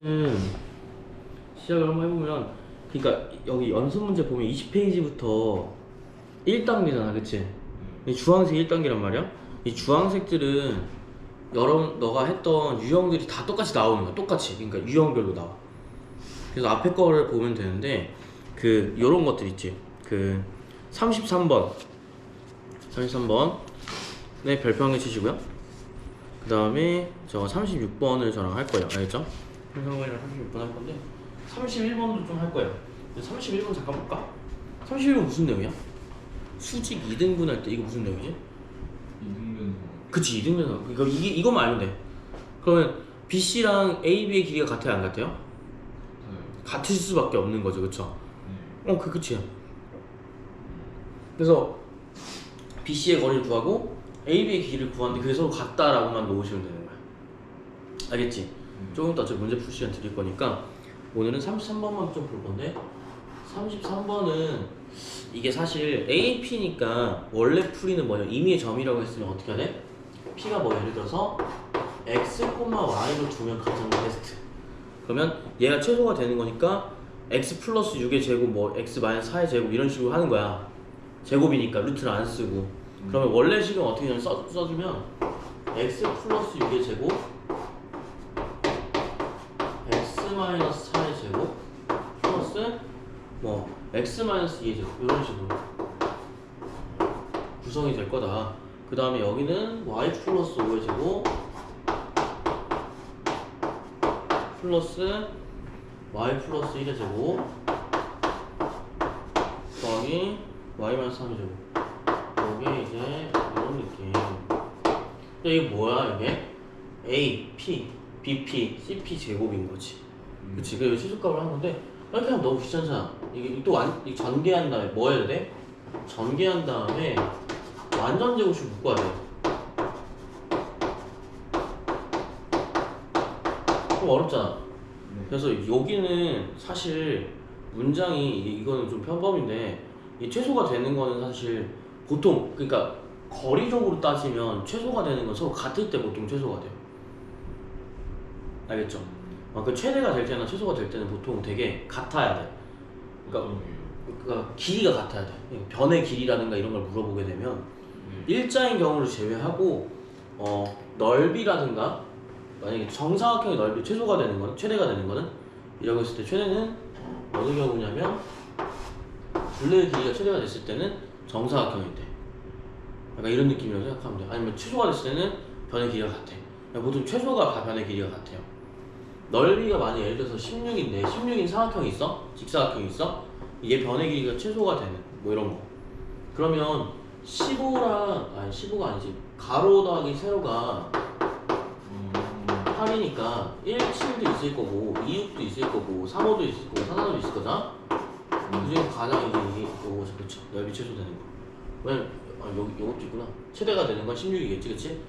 시작을 한번 해보면, 그러니까 여기 연습 문제 보면 20페이지부터 1단계잖아, 그치? 이 주황색 1단계란 말이야. 이 주황색들은 너가 했던 유형들이 다 똑같이 나오는 거야. 똑같이. 그러니까 유형별로 나와. 그래서 앞에 거를 보면 되는데, 요런 것들 있지. 33번 네, 별표 한 개 치시고요. 그 다음에 저 36번을 저랑 할 거예요. 알겠죠? 형이랑 36번 할 건데 31번도 좀 할 거예요. 31번 잠깐 볼까? 31번 무슨 내용이야? 수직 2등분 할 때 이거 무슨 내용이지? 이등변. 그치, 2등분. 그러니까 이것만 알면 돼. 그러면 BC랑 AB의 길이가 같아요, 안 같아요? 네. 같을 수밖에 없는 거죠, 그쵸? 네. 그치야. 그래서 BC의 거리를 구하고 AB의 길이를 구하는데 그게 서로 같다라고만 놓으시면 되는 거야. 알겠지? 조금 더 어차피 문제 풀 시간 드릴 거니까 오늘은 33번만 좀 볼 건데, 33번은 이게 사실 AP니까 원래 풀이는 뭐냐, 임의의 점이라고 했으면 어떻게 해야 돼? P가 뭐 예를 들어서 X, Y로 두면 가장 베스트. 그러면 얘가 최소가 되는 거니까 X 플러스 6의 제곱, 뭐 X 마이너스 4의 제곱 이런 식으로 하는 거야. 제곱이니까 루트를 안 쓰고. 그러면 원래 식은 어떻게 되냐면 써주면 X 플러스 6의 제곱 X 마이너스 4의 제곱 플러스 뭐 X 마이너스 2의 제곱 이런 식으로 구성이 될 거다. 그 다음에 여기는 Y 플러스 5의 제곱 플러스 Y 플러스 1의 제곱 더하기 Y 마이너스 3의 제곱. 이게 이제 이런 느낌. 이게 뭐야 이게? A, P, BP, CP 제곱인 거지. 그치? 그리고 최소값을 하는 건데 이렇게 하면 너무 귀찮잖아. 이게 또 이게 전개한 다음에 뭐 해야 돼? 전개한 다음에 완전 제곱식 묶어야 돼. 좀 어렵잖아. 그래서 여기는 사실 문장이 이거는 좀 편법인데, 이 최소가 되는 거는 사실 보통, 그러니까 거리적으로 따지면 최소가 되는 건 서로 같을 때 보통 최소가 돼요. 알겠죠? 그 최대가 될 때나 최소가 될 때는 보통 되게 같아야 돼. 그러니까 길이가 같아야 돼. 변의 길이라든가 이런 걸 물어보게 되면 일자인 경우를 제외하고 넓이라든가, 만약에 정사각형의 넓이 최소가 되는 거는, 최대가 되는 거는 이라고 했을 때 최대는 어느 경우냐면 둘레의 길이가 최대가 됐을 때는 정사각형일 때. 약간 이런 느낌이라고 생각하면 돼. 아니면 최소가 됐을 때는 변의 길이가 같아. 보통 최소가 다 변의 길이가 같아요. 넓이가 만약 예를 들어서 16인데 16인 사각형이 있어? 직사각형이 있어? 이게 변의 길이가 최소가 되는 뭐 이런 거. 그러면 15가 아니지, 가로 더하기 세로가 8이니까 1,7도 있을 거고 2,6도 있을 거고 3,5도 있을 거고 4,4도 있을 거잖아? 그중에 가장 이게 요거죠. 그쵸? 넓이 최소되는 거. 왜냐면 요것도 있구나. 최대가 되는 건 16이겠지, 그치?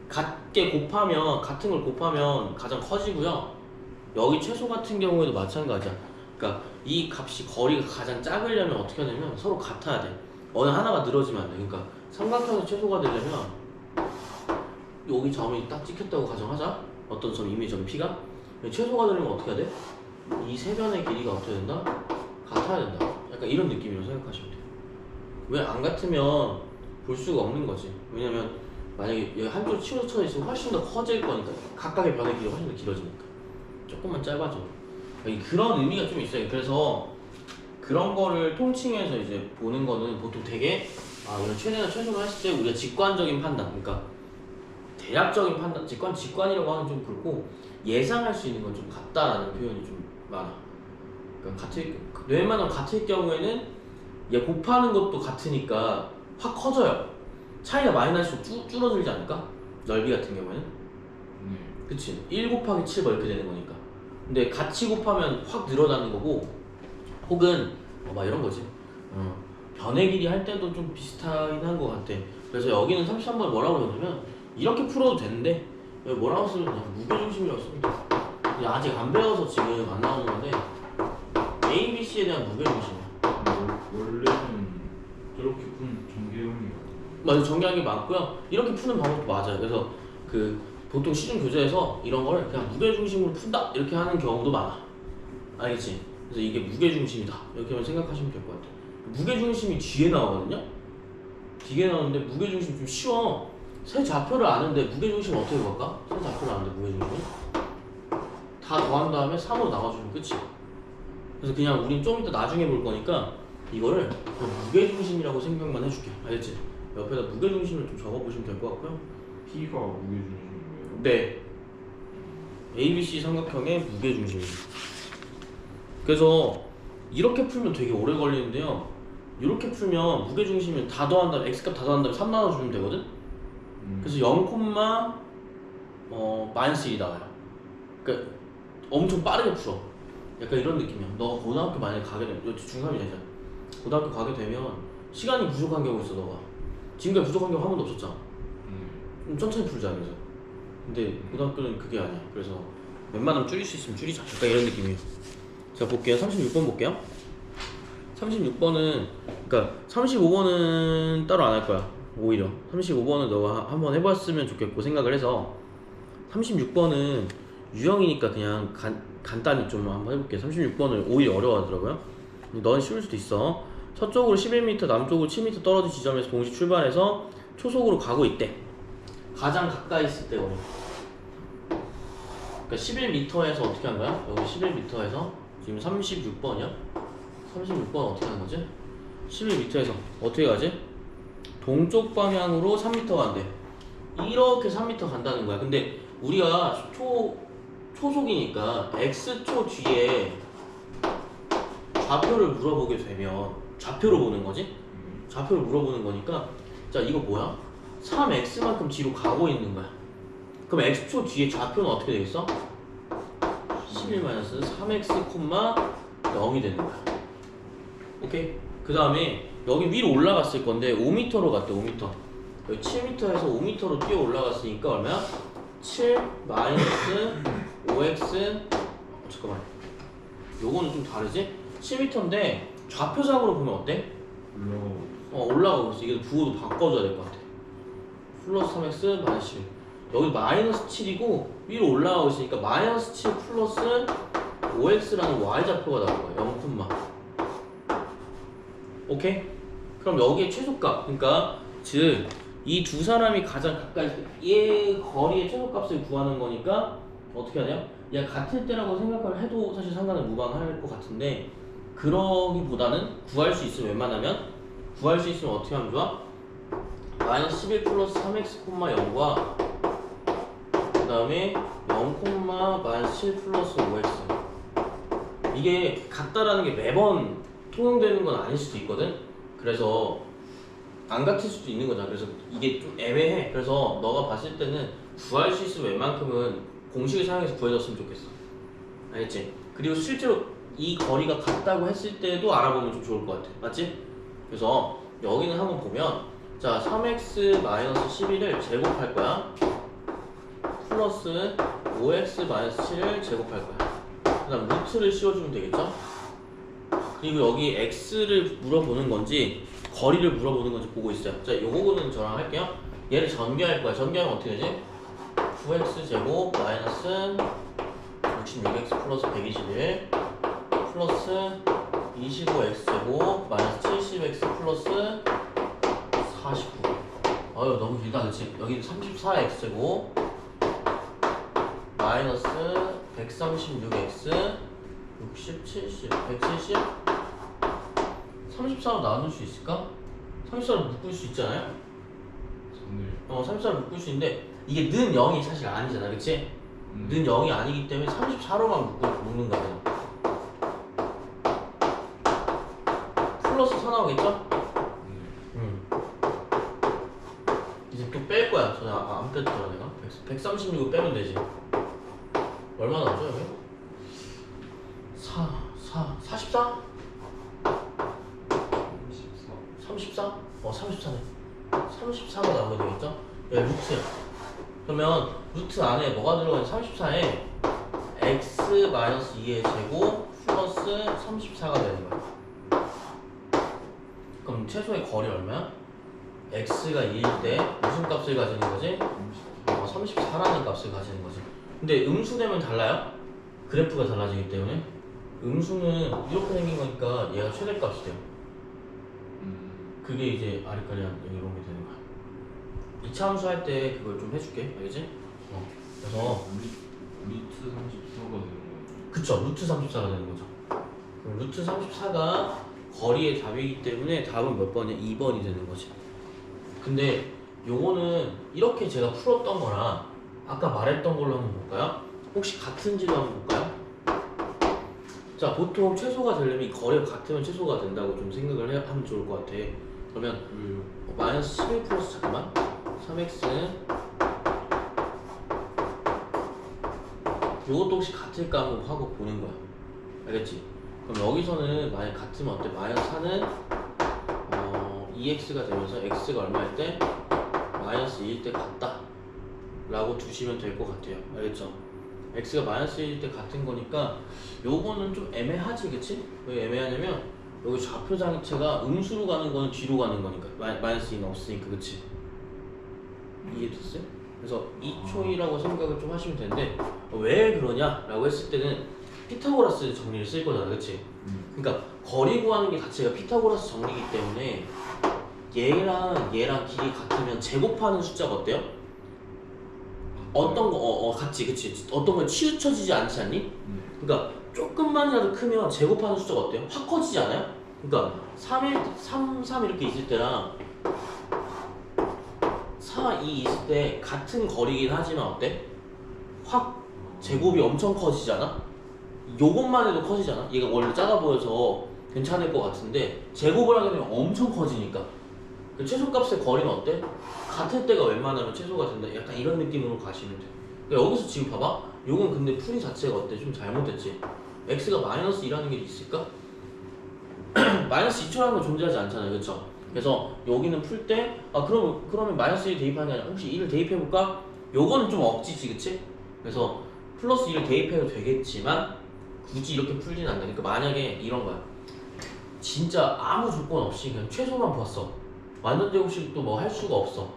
같은 걸 곱하면 가장 커지고요. 여기 최소 같은 경우에도 마찬가지야. 그러니까 이 값이 거리가 가장 작으려면 어떻게 하냐면 서로 같아야 돼. 어느 하나가 늘어지면 안 돼. 그러니까 삼각형의 최소가 되려면 여기 점이 딱 찍혔다고 가정하자. 어떤 점, 임의 점 P가 최소가 되려면 어떻게 해야 돼? 이 세 변의 길이가 어떻게 된다? 같아야 된다. 약간 이런 느낌이라고 생각하시면 돼요. 왜 안 같으면 볼 수가 없는 거지. 왜냐면 만약에 여기 한쪽 치우쳐 있으면 훨씬 더 커질 거니까, 각각의 변의 길이가 훨씬 더 길어지니까 조금만 짧아져. 그런 의미가 좀 있어요. 그래서 그런 거를 통칭해서 이제 보는 거는 보통 되게 이런 최대나 최소를 했을 때 우리가 직관적인 판단, 그러니까 대략적인 판단, 직관이라고 하면 좀 그렇고 예상할 수 있는 건 좀 같다라는 표현이 좀 많아. 그러니까 웬만하면 같을 경우에는 얘 곱하는 것도 같으니까 확 커져요. 차이가 많이 날수록 줄어들지 않을까? 넓이 같은 경우에는. 그치? 1 곱하기 7 뭐 이렇게 되는 거니까. 근데 같이 곱하면 확 늘어나는 거고, 혹은 막 이런 거지. 변의 길이 할 때도 좀 비슷하긴 한 것 같아. 그래서 여기는 33번 뭐라고 그러냐면 이렇게 풀어도 되는데 여기 뭐라고 쓰면 그냥 무게중심이라고 씁니다. 아직 안 배워서 지금 안 나오는 건데 A, B, C에 대한 무게중심이야. 원래는 저렇게 푼 전개형이요. 맞아, 정리한 게 맞고요. 이렇게 푸는 방법도 맞아요. 그래서 보통 시중 교재에서 이런 걸 그냥 무게중심으로 푼다 이렇게 하는 경우도 많아. 알겠지? 그래서 이게 무게중심이다 이렇게만 생각하시면 될 것 같아. 무게중심이 뒤에 나오거든요. 뒤에 나오는데 무게중심 좀 쉬워. 세 좌표를 아는데 무게중심 어떻게 구할까? 세 좌표를 아는데 무게중심 다 더한 다음에 3으로 나와주면 끝이야. 그래서 그냥 우린 좀 이따 나중에 볼 거니까 이거를 그냥 무게중심이라고 생각만 해줄게. 알겠지? 옆에다 무게중심을 좀 적어보시면 될 것 같고요. P가 무게중심이에요? 네, ABC 삼각형의 무게중심입니다. 그래서 이렇게 풀면 되게 오래 걸리는데요, 이렇게 풀면 무게중심을 다 더한 다음에 X값 다 더한 다음에 3 나눠주면 되거든? 그래서 0, 마이너스 1이 나와요. 그러니까 엄청 빠르게 풀어. 약간 이런 느낌이야. 너가 고등학교 만약에 가게 되면, 중3이 되잖아. 고등학교 가게 되면 시간이 부족한 경우 있어. 너가 지금까지 부족한 경우 한 번도 없었잖아. 좀 천천히 풀자. 그래서 근데 고등학교는 그게 아니야. 그래서 웬만하면 줄일 수 있으면 줄이자. 약간 이런 느낌이에요. 자, 볼게요. 36번 볼게요. 36번은, 그러니까 35번은 따로 안 할 거야. 오히려 35번은 너가 한번 해봤으면 좋겠고 생각을 해서, 36번은 유형이니까 그냥 간단히 좀 한번 해볼게. 36번을 오히려 어려워하더라고요. 너는 쉬울 수도 있어. 서쪽으로 11m, 남쪽으로 7m 떨어진 지점에서 동시 출발해서 초속으로 가고 있대. 가장 가까이 있을 때 거리. 그러니까 11m에서 어떻게 한 거야? 여기 11m에서 지금 36번이야? 36번 어떻게 하는 거지? 11m에서 어떻게 가지? 동쪽 방향으로 3m 간대. 이렇게 3m 간다는 거야. 근데 우리가 초속이니까 x초 뒤에 좌표를 물어보게 되면 좌표로 보는 거지? 좌표를 물어보는 거니까, 자, 이거 뭐야? 3x만큼 뒤로 가고 있는 거야. 그럼 x초 뒤에 좌표는 어떻게 되겠어? 11-3x, 0이 되는 거야. 오케이? 그 다음에 여기 위로 올라갔을 건데 5m로 갔대. 5m. 여기 7m에서 5m로 뛰어 올라갔으니까 얼마야? 7 마이너스 5x. 잠깐만, 요거는 좀 다르지? 7m인데 좌표상으로 보면 어때? 올라가고 있어. 이게 부호도 바꿔줘야 될 것 같아. 플러스 3x 마이너스 7. 여기 마이너스 7이고 위로 올라가고 있으니까 마이너스 7 플러스 5x라는 y좌표가 나올 거야. 0, 오케이? 그럼 여기에 최소값, 그러니까 즉 이 두 사람이 가장 가까이 얘 거리의 최소값을 구하는 거니까 어떻게 하냐? 얘 같을 때라고 생각을 해도 사실 상관은 무방할 것 같은데, 그러기보다는 구할 수 있으면, 웬만하면 구할 수 있으면 어떻게 하면 좋아? 마이너스 11 플러스 3x, 0과 그 다음에 0, 마이너스 7 플러스 5x. 이게 같다라는 게 매번 통용되는 건 아닐 수도 있거든? 그래서 안 같을 수도 있는 거잖아. 그래서 이게 좀 애매해. 그래서 너가 봤을 때는 구할 수 있으면 웬만큼은 공식을 사용해서 구해줬으면 좋겠어. 알겠지? 그리고 실제로 이 거리가 같다고 했을 때도 알아보면 좀 좋을 것 같아. 맞지? 그래서 여기는 한번 보면, 자, 3x 마이너스 11을 제곱할 거야. 플러스 5x 마이너스 7을 제곱할 거야. 그 다음 루트를 씌워주면 되겠죠? 그리고 여기 x를 물어보는 건지 거리를 물어보는 건지 보고 있어요. 자, 요거는 저랑 할게요. 얘를 전개할 거야. 전개하면 어떻게 되지? 9x 제곱 마이너스 66x 플러스 121 플러스 25x 제곱 마이너스 70x 플러스 49. 아유, 너무 길다. 그치? 여기 34x 제곱 마이너스 136x 60, 70, 170 34로 나눌 수 있을까? 34로 묶을 수 있잖아요? 34로 묶을 수 있는데 이게 는 0이 사실 아니잖아. 그치? 는 0이 아니기 때문에 34로만 묶는 거야. 플러스 4 나오겠죠? 이제 또 뺄 거야. 전에 안 뺐더라 내가. 136을 빼면 되지. 얼마 나오죠 여기? 44? 34? 34네. 34가 나오게 되겠죠? 여기 루트야. 그러면 루트 안에 뭐가 들어가냐? 34에 x-2의 제곱 플러스 34가 되는 거야. 그럼 최소의 거리 얼마야? x가 2일 때 무슨 값을 가지는 거지? 34라는 값을 가지는 거지. 근데 음수되면 달라요? 그래프가 달라지기 때문에 음수는 이렇게 생긴 거니까 얘가 최대값이 돼요. 그게 이제 아리까리한 이런 게 되는 거야. 이차 함수 할 때 그걸 좀 해줄게, 알겠지? 그래서 루트 34가 되는 거예요. 그쵸, 루트 34가 되는 거죠. 그럼 루트 34가 거리의 답이기 때문에 답은 몇 번이야? 2번이 되는 거지. 근데 요거는 이렇게 제가 풀었던 거랑 아까 말했던 걸로 한번 볼까요? 혹시 같은지도 한번 볼까요? 자, 보통 최소가 되려면 이 거리가 같으면 최소가 된다고 좀 생각을 하면 좋을 것 같아. 그러면 왜요? 마이너스 11 플러스 잠깐만 3x는 요것도 혹시 같을까 한번 하고 보는 거야. 알겠지? 그럼 여기서는 만약 같으면 어때? 마이너스 4는 2x가 되면서 x가 얼마일 때? 마이너스 2일 때 같다 라고 두시면 될 것 같아요. 알겠죠? x가 마이너스 1일 때 같은 거니까 요거는 좀 애매하지, 그치? 왜 애매하냐면 여기 좌표 장체가 음수로 가는 거는 뒤로 가는 거니까 마이너스 2는 없으니까, 그치? 이해됐어요? 그래서 2초이라고 생각을 좀 하시면 되는데 왜 그러냐 라고 했을 때는 피타고라스 정리를 쓸 거잖아, 그치? 그러니까 거리 구하는 게 자체가 피타고라스 정리이기 때문에 얘랑 길이 같으면 제곱하는 숫자가 어때요? 어떤 거 같지, 그치? 어떤 건 치우쳐지지 않지 않니? 그러니까 조금만이라도 크면 제곱하는 숫자가 어때요? 확 커지지 않아요? 그러니까 3 이렇게 있을 때랑 4, 2 있을 때 같은 거리긴 하지만 어때? 확 제곱이 엄청 커지잖아? 요것만 해도 커지잖아? 얘가 원래 작아 보여서 괜찮을 것 같은데 제곱을 하게 되면 엄청 커지니까 그 최소값의 거리는 어때? 같을 때가 웬만하면 최소가 된다. 약간 이런 느낌으로 가시면 돼. 그러니까 여기서 지금 봐봐. 요건 근데 풀이 자체가 어때? 좀 잘못됐지? x가 마이너스 2라는 게 있을까? 마이너스 2초라는 건 존재하지 않잖아요, 그렇죠? 그래서 여기는 풀 때 그러면 마이너스 1 대입하는 게 아니라 혹시 1을 대입해볼까? 요거는 좀 억지지, 그치? 그래서 플러스 1을 대입해도 되겠지만 굳이 이렇게 풀진 않는다. 그러니까 만약에 이런 거야. 진짜 아무 조건 없이 그냥 최소만 봤어. 완전 제곱식도 뭐 할 수가 없어.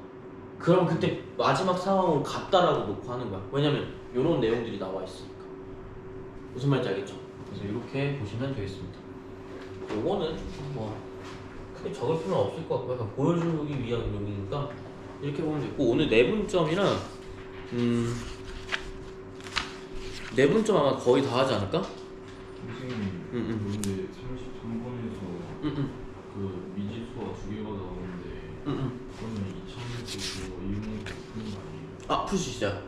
그럼 그때 마지막 상황으로 같다라고 놓고 하는 거야. 왜냐면 이런 내용들이 나와 있으니까. 무슨 말인지 알겠죠? 그래서 이렇게 보시면 되겠습니다. 요거는 뭐 크게 적을 필요는 없을 것 같고 약간 보여주기 위한 용이니까 이렇게 보면 되고 오늘 내분점이랑 내분점 아마 거의 다 하지 않을까? 선생님, 근데 33번에서 그 미지수가 두 개가 나오는데 그러면 이차함수 그거 이용해서 푸는 거 아니에요? 아, 풀 수 있어요.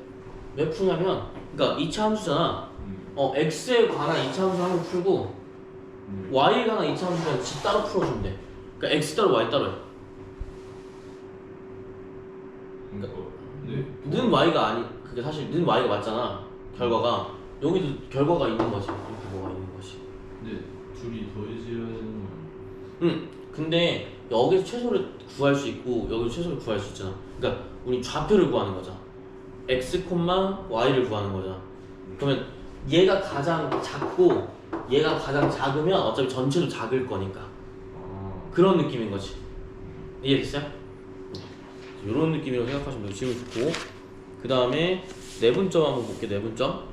왜 푸냐면 그러니까 2차 함수잖아. x에 관한 2차 함수 한번 풀고 y에 관한 2차 함수는 지 따로 풀어주면 돼. 그러니까 x 따로 y 따로 해. 는 y가 아니 그게 사실 는 y가 맞잖아. 결과가 여기도 결과가 있는 거지. 이렇게 뭐가 있는 거지. 근데 둘이 더해져야 되는 거 아니에요? 근데 여기서 최소를 구할 수 있고 여기서 최소를 구할 수 있잖아. 그러니까 우리 좌표를 구하는 거잖아. x, y를 구하는 거잖아. 그러면 얘가 가장 작고 얘가 가장 작으면 어차피 전체도 작을 거니까 그런 느낌인 거지. 이해됐어요? 이런 느낌이라고 생각하시면 되고 지금 좋고 그 다음에 내분점 한번 볼게. 내분점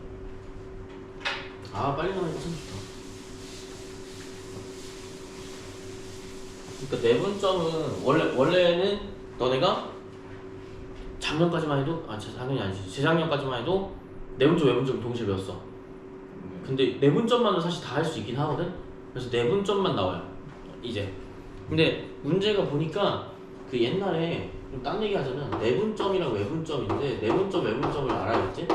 빨리 나오니까 참 좋다. 그러니까 내분점은 원래는 너네가 작년까지만 해도 작년이 아니지 재작년까지만 해도 내분점 외분점 동시에 배웠어. 근데 내분점만은 사실 다 할 수 있긴 하거든. 그래서 내분점만 나와요 이제. 근데 문제가 보니까 그 옛날에 좀 딴 얘기 하자면 내분점이랑 외분점인데 내분점 외분점을 알아야겠지?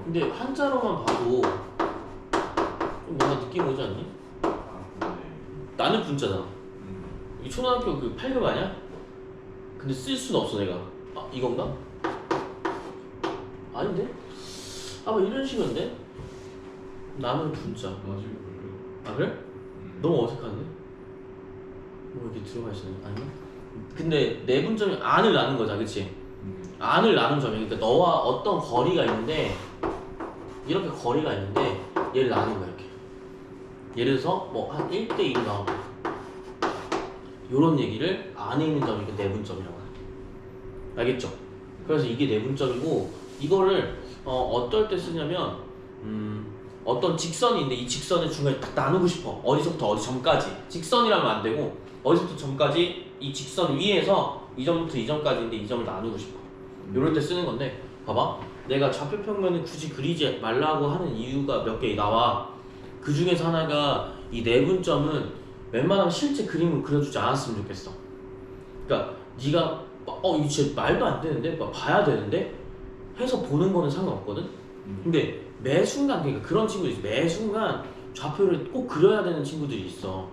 근데 한자로만 봐도 좀 뭔가 느낌 오지 않니? 네. 나는 분자잖아. 이 초등학교 그 8급 아니야? 근데 쓸 수는 없어 내가. 이건가? 아닌데? 뭐 이런 식인데? 나는 분자. 맞을 걸요. 그래? 너무 어색한데? 뭐 이렇게 들어가 있었네. 아닌가? 근데 내분점이 안을 나눈 거잖아, 그치? 안을 나눈 점이 그러니까 너와 어떤 거리가 있는데 이렇게 거리가 있는데 얘를 나눈 거야 이렇게. 예를 들어서 뭐 한 1대2로 나오고 요런 얘기를 안에 있는 점이 내분점이라고 해. 알겠죠? 그래서 이게 내분점이고 이거를 어떨 때 쓰냐면 어떤 직선인데 이 직선을 중간에 딱 나누고 싶어. 어디서부터 어디 점까지. 직선이라면 안 되고 어디서부터 점까지 이 직선 위에서 이 점부터 이 점까지인데 이 점을 나누고 싶어. 이럴 때 쓰는 건데 봐봐. 내가 좌표평면을 굳이 그리지 말라고 하는 이유가 몇 개 나와. 그 중에서 하나가 이 내분점은 웬만하면 실제 그림을 그려주지 않았으면 좋겠어. 그러니까 네가 이거 진짜 말도 안 되는데 봐야 되는데 해서 보는 거는 상관없거든. 근데 매 순간 그러니까 그런 친구들이 있어. 매 순간 좌표를 꼭 그려야 되는 친구들이 있어.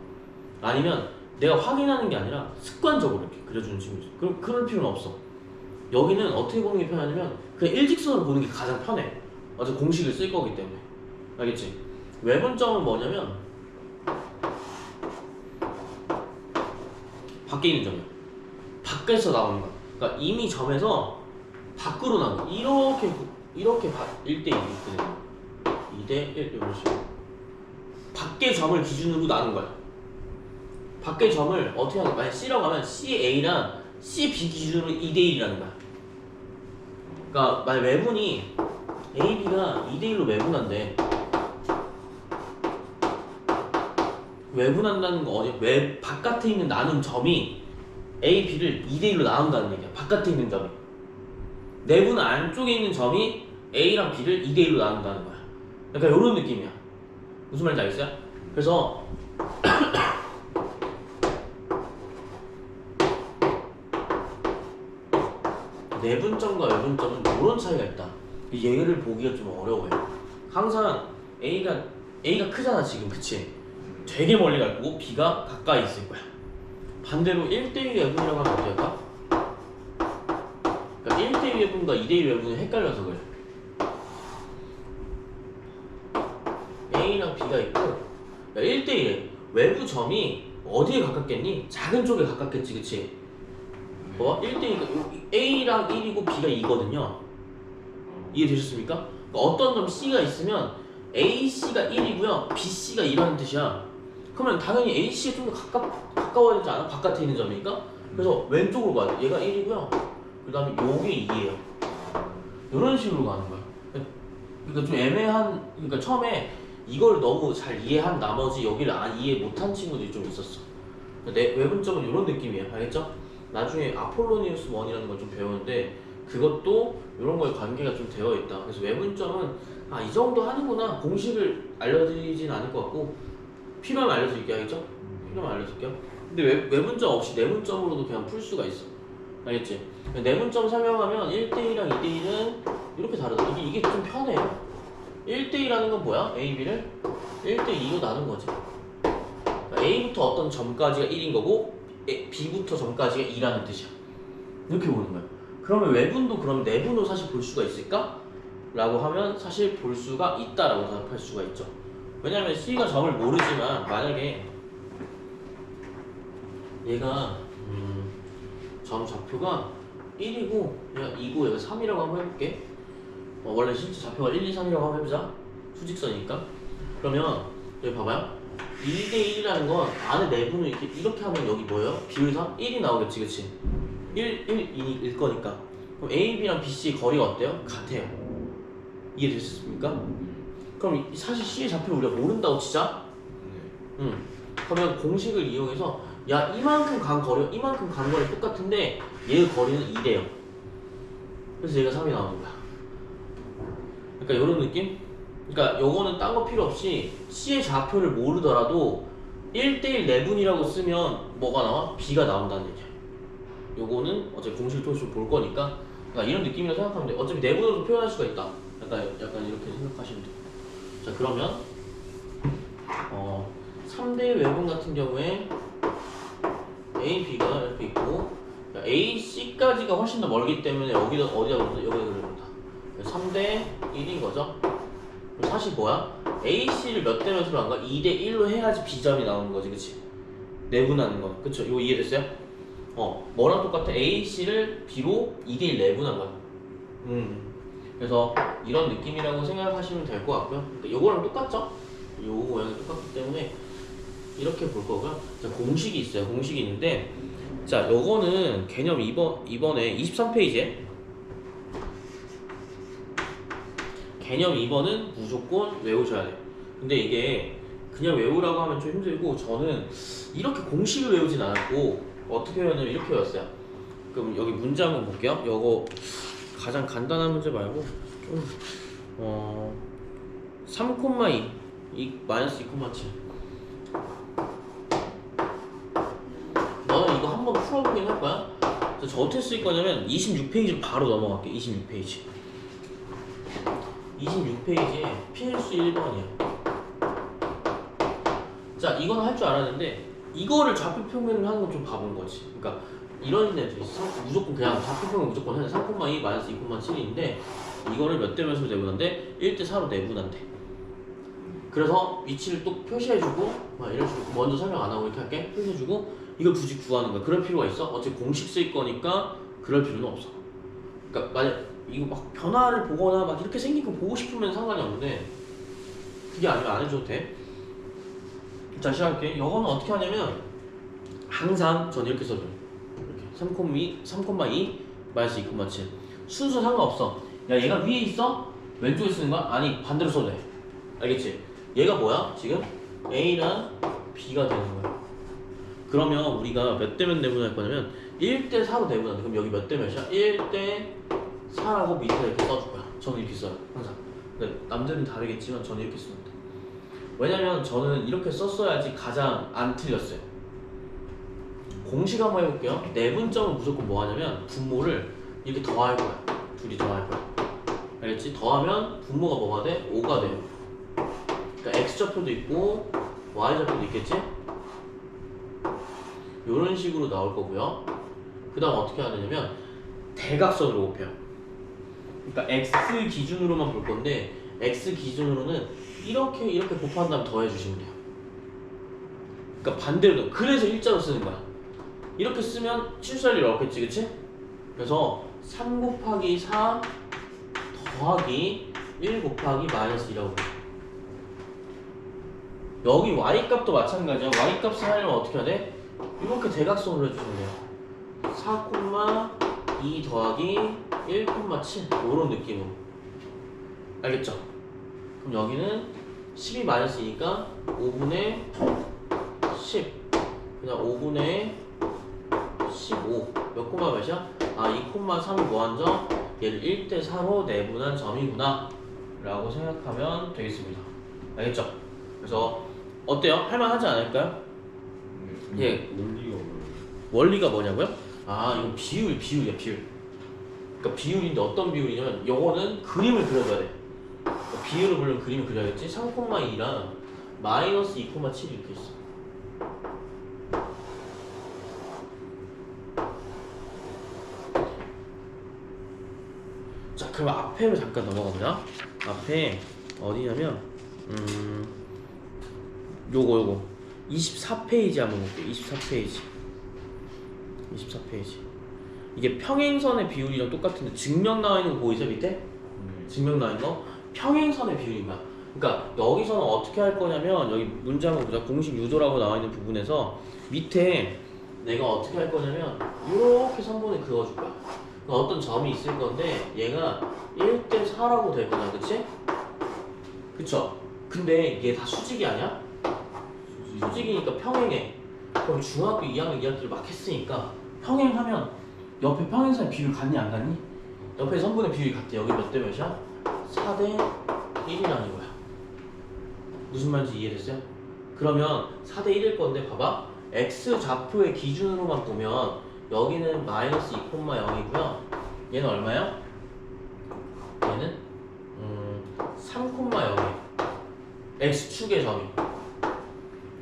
아니면 내가 확인하는 게 아니라 습관적으로 이렇게 그려주는 친구들 있어. 그럼 그럴 필요는 없어. 여기는 어떻게 보는 게 편하냐면 그냥 일직선으로 보는 게 가장 편해. 어차피 공식을 쓸 거기 때문에. 알겠지? 외분점은 뭐냐면 밖에 있는 점이야. 밖에서 나오는 거야. 그러니까 이미 점에서 밖으로 나오는 거야. 이렇게 1대 1이 있거든. 2대 1 이런 식으로. 밖의 점을 기준으로 나눈 거야. 밖의 점을 어떻게 하는 거야? 만약 C라고 하면 CA랑 CB 기준으로 2대 1이라는 거야. 그러니까 만약 외분이 AB가 2대 1로 외분한대. 외분한다는 거 어디? 바깥에 있는 나눈 점이 A, B를 2대 1로 나눈다는 얘기야. 바깥에 있는 점이. 내분 안쪽에 있는 점이 A랑 B를 2대 1로 나눈다는 거야. 그러니까 이런 느낌이야. 무슨 말인지 알겠어요? 그래서 내분점과 외분점은 이런 차이가 있다. 얘를 보기가 좀 어려워요. 항상 A가 크잖아 지금, 그치? 되게 멀리 갈 거고 B가 가까이 있을 거야. 반대로 1대1 외분이라고 하면 어떻게 할까? 그러니까 1대1 외분과 2대1 외분이 헷갈려서 그래. A랑 B가 있고, 그러니까 1대1에 외부 점이 어디에 가깝겠니? 작은 쪽에 가깝겠지, 그치? 뭐? 1대1, A랑 1이고 B가 2거든요. 이해되셨습니까? 그러니까 어떤 점 C가 있으면 AC가 1이고요, BC가 2라는 뜻이야. 그러면 당연히 AC가 좀 더 가까워야 되지 않아? 바깥에 있는 점이니까? 그래서 왼쪽으로 가야 돼. 얘가 1이고요. 그 다음에 요게 2예요. 이런 식으로 가는 거야. 그러니까 좀 애매한, 그러니까 처음에 이걸 너무 잘 이해한 나머지 여기를 이해 못한 친구들이 좀 있었어. 내 외분점은 이런 느낌이에요. 알겠죠? 나중에 아폴로니우스 1이라는 걸 좀 배우는데 그것도 이런 거에 관계가 좀 되어 있다. 그래서 외분점은 이 정도 하는구나. 공식을 알려드리진 않을 것 같고 필요하면 알려드릴게요. 알겠죠? 필요하면 알려드릴게요. 근데 외분점 없이 내분점으로도 그냥 풀 수가 있어. 알겠지? 내분점 설명하면 1대1이랑 2대1은 이렇게 다르다. 이게 좀 편해요. 1대1하는 건 뭐야? A, B를 1대2로 나눈 거지. 그러니까 A부터 어떤 점까지가 1인 거고 B부터 점까지가 2라는 뜻이야. 이렇게 보는 거야. 그러면 외분도 그럼 내분으로 사실 볼 수가 있을까? 라고 하면 사실 볼 수가 있다라고 답할 수가 있죠. 왜냐면 C가 점을 모르지만 만약에 얘가 점 좌표가 1이고 얘가 2고 얘가 3이라고 한번 해볼게. 원래 실제 좌표가 1, 2, 3이라고 한번 해보자. 수직선이니까. 그러면 여기 봐봐요. 2대 1이라는 건 안에 내분을 이렇게 하면 여기 뭐예요? 비율상 1이 나오겠지, 그치? 1일 거니까. 그럼 A, B랑 B, C 거리가 어때요? 같아요. 이해되셨습니까? 그럼 사실 C의 좌표를 우리가 모른다고 치자? 그러면 공식을 이용해서 야 이만큼 간 거리 똑같은데 얘의 거리는 2래요. 그래서 얘가 3이 나오는 거야. 그러니까 이런 느낌? 그러니까 요거는 딴 거 필요 없이 C의 좌표를 모르더라도 1대1 내분이라고 쓰면 뭐가 나와? B가 나온다는 얘기야. 요거는 어차피 공식을 통해서 볼 거니까 그러니까 이런 느낌이라고 생각하면 돼. 어차피 내분으로도 표현할 수가 있다. 약간 이렇게 생각하시면 돼. 자 그러면 3대1 외분 같은 경우에 A, B가 이렇게 있고 A, C까지가 훨씬 더 멀기 때문에 어디다 그려본다. 3대 1인 거죠. 그럼 사실 뭐야? A, C를 몇 대 몇으로 한 거야? 2대 1로 해야지 B점이 나오는 거지, 그치? 내분하는 거. 그쵸? 이거 이해됐어요? 뭐랑 똑같아? A, C를 B로 2대 1 내분한 거야. 그래서 이런 느낌이라고 생각하시면 될 것 같고요. 그러니까 요거랑 똑같죠? 요 모양이 똑같기 때문에 이렇게 볼 거고요. 자, 공식이 있어요. 공식이 있는데 자, 요거는 개념 이번에 23페이지에 개념 2번은 무조건 외우셔야 돼. 근데 이게 그냥 외우라고 하면 좀 힘들고 저는 이렇게 공식을 외우진 않았고 어떻게 외웠냐면 이렇게 외웠어요. 그럼 여기 문제 한번 볼게요. 이거 가장 간단한 문제 말고 좀 3,2 마이너스 2,7 너는 이거 한번 풀어보긴 할 거야. 그래서 저 어떻게 쓸 거냐면 26페이지로 바로 넘어갈게. 26페이지 26페이지에 필수 1번이야. 자, 이건 할 줄 알았는데 이거를 좌표평면을 하는 건 좀 바본 거지. 그러니까 이런 데도 있어. 무조건 그냥 좌표평면 무조건 해야 돼. 3,2 마이너스 2,7인데 이거를 몇 대 몇으로 내분한대? 1대 4로 내분한대. 그래서 위치를 또 표시해주고 막 이런 식으로 먼저 설명 안 하고 이렇게 할게. 표시해주고 이걸 굳이 구하는 거야. 그럴 필요가 있어? 어차피 공식 쓸 거니까 그럴 필요는 없어. 그러니까 만약 이거 막 변화를 보거나 막 이렇게 생긴 거 보고 싶으면 상관이 없는데 그게 아니면 안 해줘도 돼. 자, 시작할게. 이거는 어떻게 하냐면 항상 전 이렇게 써줘요. 이렇게 3,2 마이너스 2,7 순서 상관없어. 야, 얘가 위에 있어? 왼쪽에 쓰는 거야? 아니, 반대로 써도 돼. 알겠지? 얘가 뭐야? 지금 A랑 B가 되는 거야. 그러면 우리가 몇 대 몇 내분할 거냐면 1대 4로 내분한다. 그럼 여기 몇 대 몇이야? 1대 4라고 밑에 이렇게 써줄 거야. 저는 이렇게 써요. 항상. 근데 남들은 다르겠지만 저는 이렇게 씁니다. 왜냐면 저는 이렇게 썼어야지 가장 안 틀렸어요. 공식 한번 해볼게요. 내분점은 무조건 뭐 하냐면 분모를 이렇게 더할 거야. 둘이 더할 거야. 알겠지? 더하면 분모가 뭐가 돼? 5가 돼요. 그러니까 x좌표도 있고 y좌표도 있겠지? 이런 식으로 나올 거고요. 그 다음 어떻게 하느냐면 대각선으로 곱해요. 그러니까 x 기준으로만 볼 건데 x 기준으로는 이렇게 곱한 다음 더해주시면 돼요. 그러니까 반대로 그래서 일자로 쓰는 거야. 이렇게 쓰면 실수할 일 없겠지, 그치? 그래서 3 곱하기 4 더하기 1 곱하기 마이너스 2라고 그래. 여기 y값도 마찬가지야. y값을 하려면 어떻게 해야 돼? 이렇게 대각선으로 해주시면 돼요. 4,2 더하기 1,7 이런 느낌으로. 알겠죠? 그럼 여기는 12 마이너스 2니까 5분의 10 그냥 5분의 15 몇 콤마 몇이야? 아, 2,3이 뭐한 점? 얘를 1대 4로 내분한 점이구나 라고 생각하면 되겠습니다. 알겠죠? 그래서 어때요? 할만하지 않을까요? 예. 원리가 뭐냐고요? 아, 이건 비율이야, 비율. 그러니까 비율인데 어떤 비율이냐면 요거는 그림을 그려줘야 돼. 그러니까 비율을 보려면 그림을 그려야겠지? 3,2랑 마이너스 2,7 이렇게 있어. 자, 그럼 앞에로 잠깐 넘어가 보자. 앞에 어디냐면 요거 24페이지 한번 볼게요. 24페이지 이게 평행선의 비율이랑 똑같은데 증명 나와 있는 거 보이죠 밑에? 증명 나와 있는 거 평행선의 비율인 거야. 그러니까 여기서는 어떻게 할 거냐면 여기 문제 한번 보자. 공식 유도라고 나와 있는 부분에서 밑에 내가 어떻게 할 거냐면 이렇게 선분을 그어줄 거야. 그러니까 어떤 점이 있을 건데 얘가 1대 4라고 될 거야, 그치? 그쵸? 근데 얘 다 수직이 아니야? 수직이니까 평행해. 그럼 중학교 2학년 2학기를 막 했으니까 평행하면 옆에 평행선의 비율 같니 안 같니? 옆에 선분의 비율이 같대. 여기 몇 대 몇이야? 4대 1이라는 거야. 무슨 말인지 이해됐어요? 그러면 4대 1일 건데 봐봐. x 좌표의 기준으로만 보면 여기는 마이너스 2,0이고요. 얘는 얼마야? 얘는 3,0이에요. x축의 점이.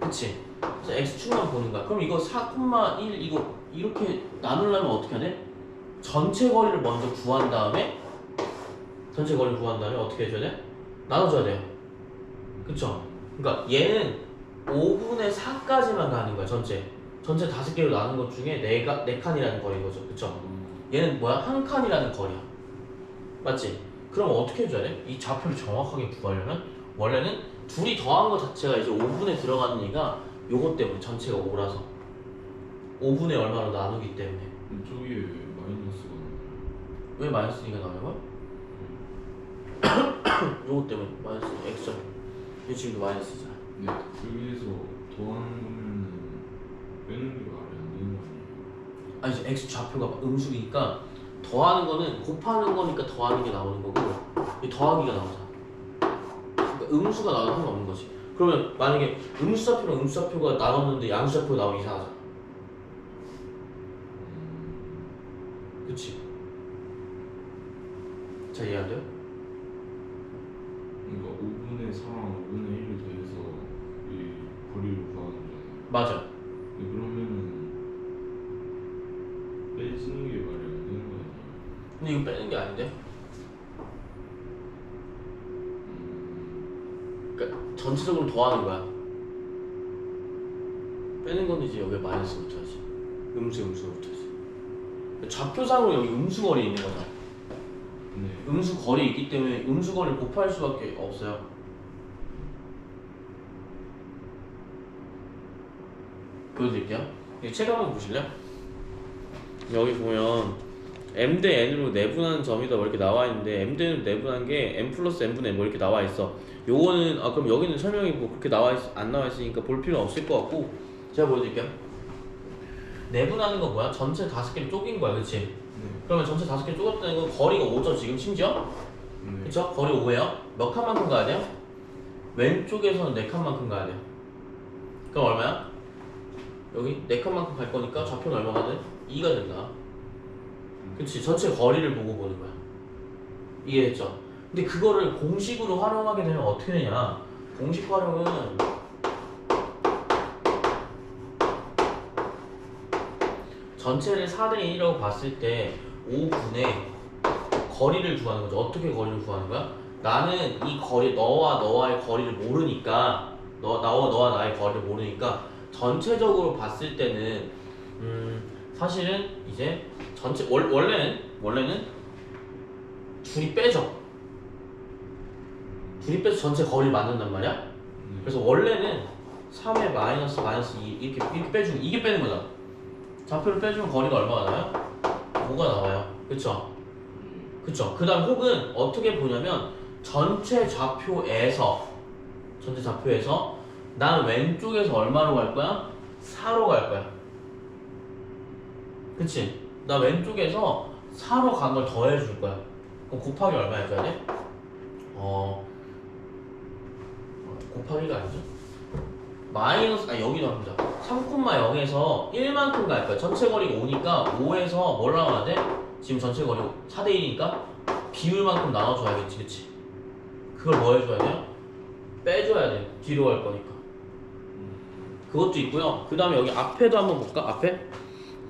그치? 그래서 x축만 보는 거야. 그럼 이거 4,1 이거 이렇게 나누려면 어떻게 해야 돼? 전체 거리를 먼저 구한 다음에 어떻게 해줘야 돼? 나눠줘야 돼요. 그쵸? 그러니까 얘는 5분의 4까지만 가는 거야. 전체 5개로 나눈 것 중에 4칸이라는 거리인 거죠. 그쵸? 얘는 뭐야? 한 칸이라는 거리야. 맞지? 그럼 어떻게 해줘야 돼? 이 좌표를 정확하게 구하려면 원래는 둘이 더한 것 자체가 이제 5분에 들어가는 얘가 요것 때문에 전체가 5라서 5분의 얼마로 나누기 때문에. 이쪽에 마이너스가 왜 마이너스 2가 나오냐고요? 요거 때문에 마이너스 x점. 이 지금도 마이너스잖아. 네. 여기에서 더하는 거면은 빼는 게 말이 안 되는 거 아니에요? 아니 이제 x 좌표가 음수니까 더하는 거는 곱하는 거니까 더하는 게 나오는 거고 이 더하기가 나오잖아. 그러니까 음수가 나와도 상관없는 거지. 그러면 만약에 음수 좌표랑 음수 좌표가 나눴는데 양수 좌표가 나오면 이상하잖아. 그치? 자 이해 안 돼요? 그러니까 5분의 4랑 5분의 1을 더해서 이 거리를 구하는 거잖아요. 맞아. 근데 그러면은 빼지는 게 말이 안 되는 거 아니에요? 근데 이거 빼는 게 아닌데? 그러니까 전체적으로 더하는 거야. 빼는 건 이제 여기 마이너스부터 하지. 음수부터 하지. 좌표상으로 여기 음수거리 있는 거잖아. 네. 음수거리 있기 때문에 음수거리를 곱할 수밖에 없어요. 보여드릴게요. 책 한번 보실래요? 여기 보면 m 대 n으로 내분하는 점이다 뭐 이렇게 나와 있는데 m 대 n으로 내분한 게 m 플러스 n분의 n 뭐 이렇게 나와 있어. 요거는 그럼 여기는 설명이 뭐 그렇게 안 나와 있으니까 볼 필요는 없을 것 같고 제가 보여드릴게요. 내분하는 거 뭐야? 전체 5개를 쪼갠 거야, 그렇지? 네. 그러면 전체 5개 쪼갰다는 건 거리가 5죠 지금 심지어? 네. 그쵸? 거리 5예요. 몇 칸만큼 가야 돼요? 왼쪽에서는 4칸만큼 가야 돼요. 그럼 얼마야? 여기 4칸만큼 갈 거니까 좌표는 얼마가 돼? 2가 된다. 그치? 전체 거리를 보고 보는 거야. 이해했죠? 근데 그거를 공식으로 활용하게 되면 어떻게 되냐? 공식 활용은 전체를 4대 1이라고 봤을 때 5분의 거리를 구하는 거죠. 어떻게 거리를 구하는 거야? 나는 이 거리, 너와의 거리를 모르니까 나와 나의 거리를 모르니까 전체적으로 봤을 때는 사실은 이제 전체 원래는 둘이 빼죠. 둘이 빼서 전체 거리를 만든단 말이야. 그래서 원래는 3의 마이너스 2 이렇게 빼주고 이게 빼는 거잖아. 좌표를 빼주면 거리가 얼마가 나와요? 5가 나와요. 그쵸? 그쵸? 그 다음 혹은 어떻게 보냐면 전체 좌표에서 난 왼쪽에서 얼마로 갈 거야? 4로 갈 거야. 그치? 나 왼쪽에서 4로 간 걸 더해줄 거야. 그럼 곱하기 얼마 해줘야 돼? 곱하기가 아니죠? 여기도 합니다. 3,0에서 1만큼 갈 거야. 전체 거리가 5니까 5에서 뭘 나와야 돼? 지금 전체 거리 4대 1이니까 비율만큼 나눠줘야겠지, 그치? 그걸 뭐 해줘야 돼요? 빼줘야 돼. 뒤로 갈 거니까. 그것도 있고요. 그 다음에 여기 앞에도 한번 볼까? 앞에?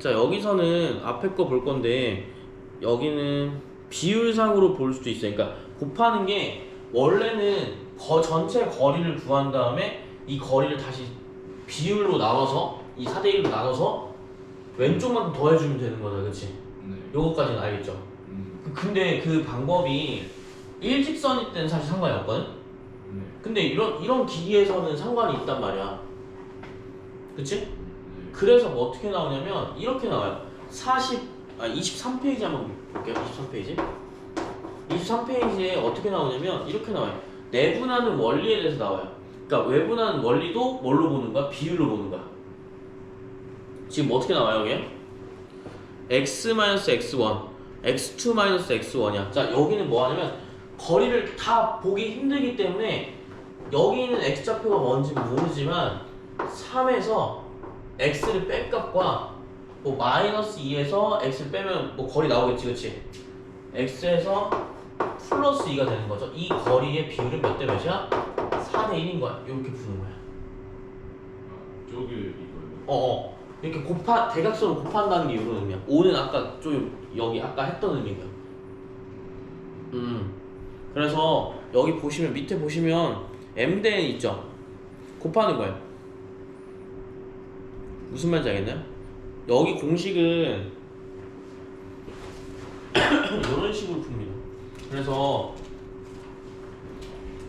자, 여기서는 앞에 거 볼 건데 여기는 비율상으로 볼 수도 있어요. 그러니까 곱하는 게 원래는 전체 거리를 구한 다음에 이 거리를 다시 비율로 나눠서 이 4대 1로 나눠서 왼쪽만큼 더해주면 되는 거죠, 그치? 네. 요거까지는 알겠죠? 근데 그 방법이 일직선일 때는 사실 상관이 없거든? 네. 근데 이런 기기에서는 상관이 있단 말이야. 그치? 네. 그래서 뭐 어떻게 나오냐면 이렇게 나와요. 23페이지 한번 볼게요. 23페이지. 23페이지에 어떻게 나오냐면 이렇게 나와요. 내분하는 원리에 대해서 나와요. 그러니까 외분하는 원리도 뭘로 보는 거야? 비율로 보는 거야. 지금 어떻게 나와요, 이게? x-x1, x2-x1이야. 자, 여기는 뭐 하냐면 거리를 다 보기 힘들기 때문에 여기 있는 x좌표가 뭔지 모르지만 3에서 x를 뺀 값과 뭐 마이너스 2에서 x를 빼면 뭐 거리 나오겠지, 그치? x에서 플러스 2가 되는 거죠. 이 거리의 비율은 몇 대 몇이야? 4대 1인 거야. 이렇게 푸는 거야. 저게 이거예요? 이렇게 대각선을 곱한다는 게 이런 의미야. 5는 아까 여기 아까 했던 의미야. 그래서 여기 보시면 밑에 보시면 m 대 n 있죠? 곱하는 거예요. 무슨 말인지 알겠나요? 여기 공식은 이런 식으로 풉니다. 그래서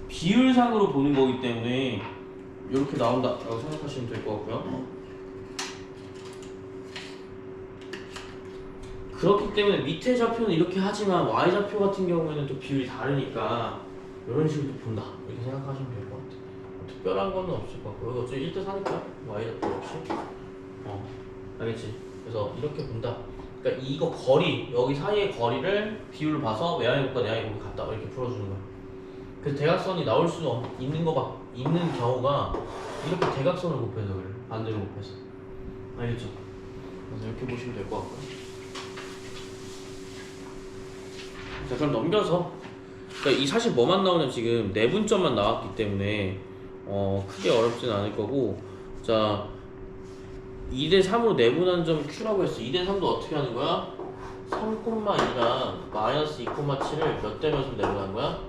비율상으로 보는 거기 때문에 이렇게 나온다라고 생각하시면 될 것 같고요. 그렇기 때문에 밑에 좌표는 이렇게 하지만 y좌표 같은 경우에는 또 비율이 다르니까 이런 식으로 또 본다 이렇게 생각하시면 될 것 같아요. 특별한 거는 없을 것 같고 여기 어차피 1대 4니까 y좌표 없이 알겠지? 그래서 이렇게 본다. 그러니까 이거 거리 여기 사이의 거리를 비율을 봐서 외양의 곱과 내양의 곱이 같다 이렇게 풀어주는 거야. 그래서 대각선이 나올 수 있는 경우가 이렇게 대각선을 곱해서 그래. 반대로 곱해서. 알겠죠? 그래서 이렇게 보시면 될 것 같고요. 자 그럼 넘겨서 그러니까 이 사실 뭐만 나오냐면 지금 내분점만 나왔기 때문에 크게 어렵진 않을 거고 자 2대 3으로 내분한 점 Q라고 했어. 2대 3도 어떻게 하는 거야? 3,2랑 마이너스 2,7을 몇 대 몇으로 내분한 거야?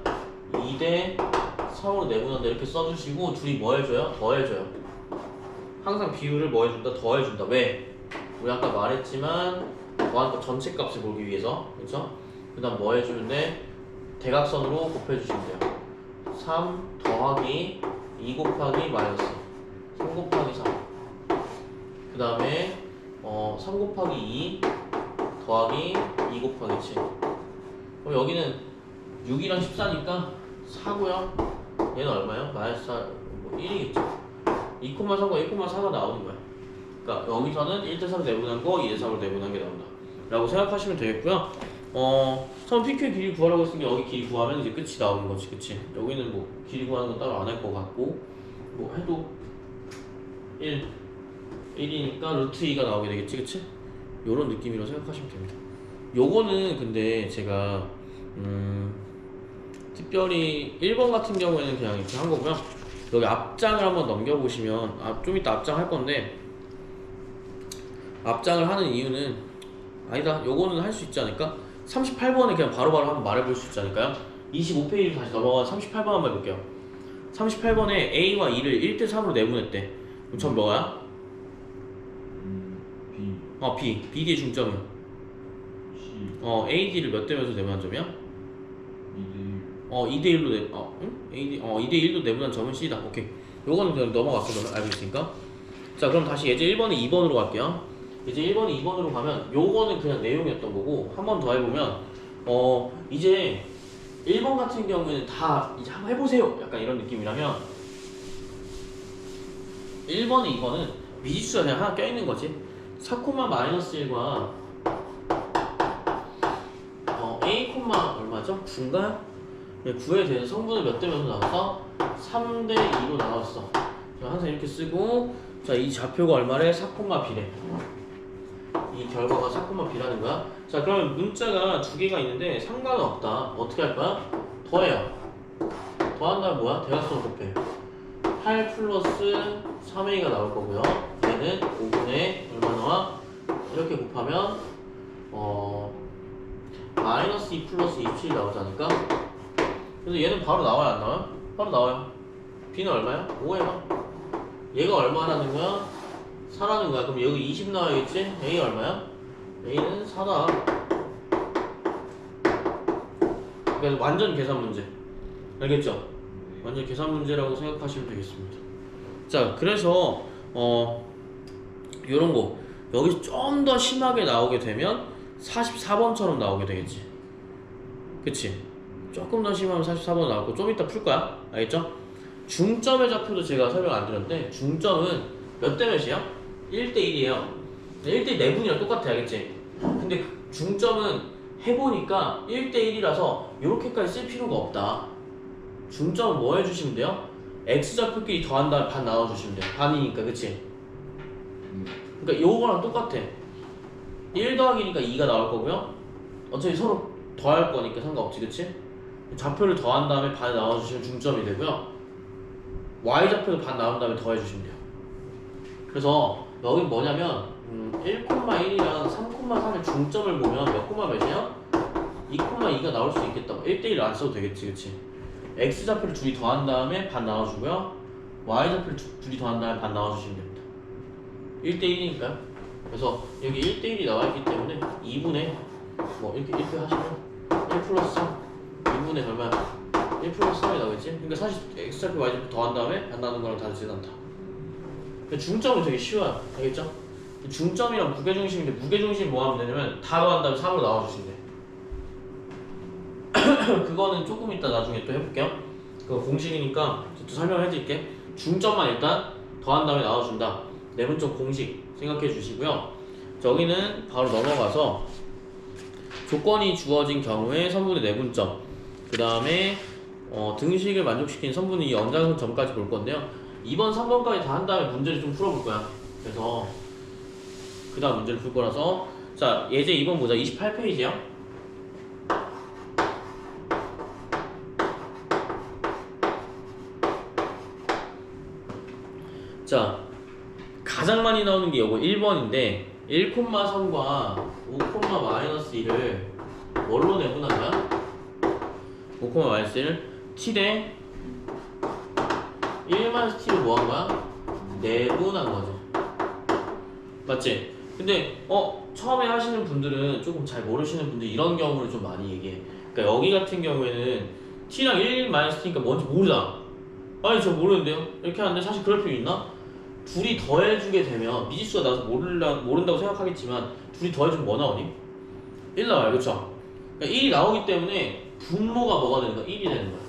2대 3으로 내분한다 이렇게 써주시고 둘이 뭐 해줘요? 더해줘요. 항상 비율을 뭐 해준다? 더해준다. 왜? 우리 아까 말했지만 더한 거 전체 값을 보기 위해서 그렇죠? 그 다음 뭐 해주는데 대각선으로 곱해주시면 돼요. 3 더하기 2 곱하기 마이너스 3 곱하기 3 그 다음에 3 곱하기 2 더하기 2 곱하기 7 그럼 여기는 6이랑 14니까 4고요 얘는 얼마예요? 마이너스 4, 1이겠죠 2,3과 1,4가 나오는 거야. 그러니까 여기서는 1대 3 내분한 거 2대 3으로 내분한 게 나온다 라고 생각하시면 되겠고요. 처음 PQ의 길이 구하라고 했으니까 여기 길이 구하면 이제 끝이 나오는 거지. 그치? 여기는 뭐 길이 구하는 건 따로 안 할 것 같고 뭐 해도 1이니까 루트 2가 나오게 되겠지. 그치? 요런 느낌으로 생각하시면 됩니다. 요거는 근데 제가 특별히 1번 같은 경우에는 그냥 이렇게 한 거고요. 여기 앞장을 한번 넘겨보시면 좀 이따 앞장 할 건데 앞장을 하는 이유는 아니다 요거는 할 수 있지 않을까? 38번에 그냥 바로바로 한번 말해볼 수 있지 않을까요? 25페이지로 다시 넘어가 38번 한번 해볼게요. 38번에 A와 E를 1대 3으로 내분했대. 그럼 전 뭐야? B. B. B의 중점은? C. A, D를 몇 대 몇으로 내분한 점이야? 2대 1. 2대 1로 응? 2대 1로 내분한 점은 C다. 오케이. 요거는 그냥 넘어갔어. 그러면 알고 있으니까. 자, 그럼 다시 예제 1번에 2번으로 갈게요. 이제 1번에 2번으로 가면 요거는 그냥 내용이었던 거고 한 번 더 해보면 이제 1번 같은 경우에는 다 이제 한번 해보세요 약간 이런 느낌이라면 1번에 2번은 미지수가 그냥 하나 껴있는 거지. 4, 마이너스 1과 A, 얼마죠? 9인가요? 9에 대해서 성분을 몇 대 몇으로 나눠서 3대 2로 나눴어. 항상 이렇게 쓰고 자, 이 좌표가 얼마래? 4, B래. 이 결과가 4, B라는 거야. 자, 그러면 문자가 두 개가 있는데 상관은 없다. 어떻게 할 거야? 더해요. 더한 다음에 뭐야? 대각선을 곱해. 8 플러스 3A가 나올 거고요. 얘는 5분의 얼마 나와? 이렇게 곱하면 마이너스 2 플러스 27이 나오지 않을까? 그래서 얘는 바로 나와요? 안 나와요? 바로 나와요. B는 얼마야? 5예요. 얘가 얼마라는 거야? 4라는 거야. 그럼 여기 20 나와야겠지? A 얼마야? A는 4다. 그러니까 완전 계산 문제. 알겠죠? 완전 계산 문제라고 생각하시면 되겠습니다. 자, 그래서 요런 거 여기서 좀 더 심하게 나오게 되면 44번처럼 나오게 되겠지. 그치? 조금 더 심하면 44번 나오고 좀 이따 풀 거야. 알겠죠? 중점의 좌표도 제가 설명 안 드렸는데 중점은 몇 대 몇이야? 1대 1이에요. 1대 1 내분이랑 똑같아. 알겠지? 근데 중점은 해보니까 1대 1이라서 이렇게까지 쓸 필요가 없다. 중점은 뭐 해주시면 돼요? X좌표끼리 더한 다음에 반 나눠주시면 돼요. 반이니까. 그치? 그러니까 요거랑 똑같아. 1 더하기니까 2가 나올 거고요. 어차피 서로 더할 거니까 상관없지. 그치? 좌표를 더한 다음에 반에 나눠주시면 중점이 되고요. Y좌표도 반 나눈 다음에 더해주시면 돼요. 그래서 여긴 뭐냐면 1,1이랑 3,3의 중점을 보면 몇 콤마 몇이야? 2,2가 나올 수 있겠다. 1대1 안 써도 되겠지. 그치? X좌표를 둘이 더한 다음에 반 나눠주고요. Y좌표를 둘이 더한 다음에 반 나눠주시면 됩니다. 1대1이니까요. 그래서 여기 1대1이 나와있기 때문에 2분의 뭐 이렇게 하시면 1 플러스 3 2분의 얼마야? 1 플러스 3이 나오겠지? 그러니까 사실 X좌표 Y좌표 더한 다음에 반 나누는 거랑 다르지 않다. 중점은 되게 쉬워요. 알겠죠? 중점이랑 무게중심인데 무게중심 뭐 하면 되냐면 다 더한 다음에 3으로 나와주시면 돼. 그거는 조금 이따 나중에 또 해볼게요. 그거 공식이니까 또 설명을 해드릴게. 중점만 일단 더한 다음에 나와준다. 내분점 공식 생각해 주시고요. 저기는 바로 넘어가서 조건이 주어진 경우에 선분의 내분점, 그 다음에 등식을 만족시키는 선분의 이 연장선 점까지 볼 건데요. 2번, 3번까지 다 한 다음에 문제를 좀 풀어볼 거야. 그래서 그 다음 문제를 풀 거라서 자, 예제 2번 보자. 28페이지야. 자, 가장 많이 나오는 게 요거 1번인데 1,3과 5,-1을 뭘로 내분한 거야? 5,-1을 t 대 1-t를 뭐 한 거야? 내분한 거죠. 맞지? 근데 처음에 하시는 분들은 조금 잘 모르시는 분들 이런 경우를 좀 많이 얘기해. 그러니까 여기 같은 경우에는 t랑 1-t니까 뭔지 모르잖아. 아니 저 모르는데요? 이렇게 하는데 사실 그럴 필요 있나? 둘이 더해주게 되면 미지수가 나와서 모른다고 생각하겠지만 둘이 더해주면 뭐 나오니? 1 나와요. 그쵸? 그러니까 1이 나오기 때문에 분모가 뭐가 되는 거야? 1이 되는 거야.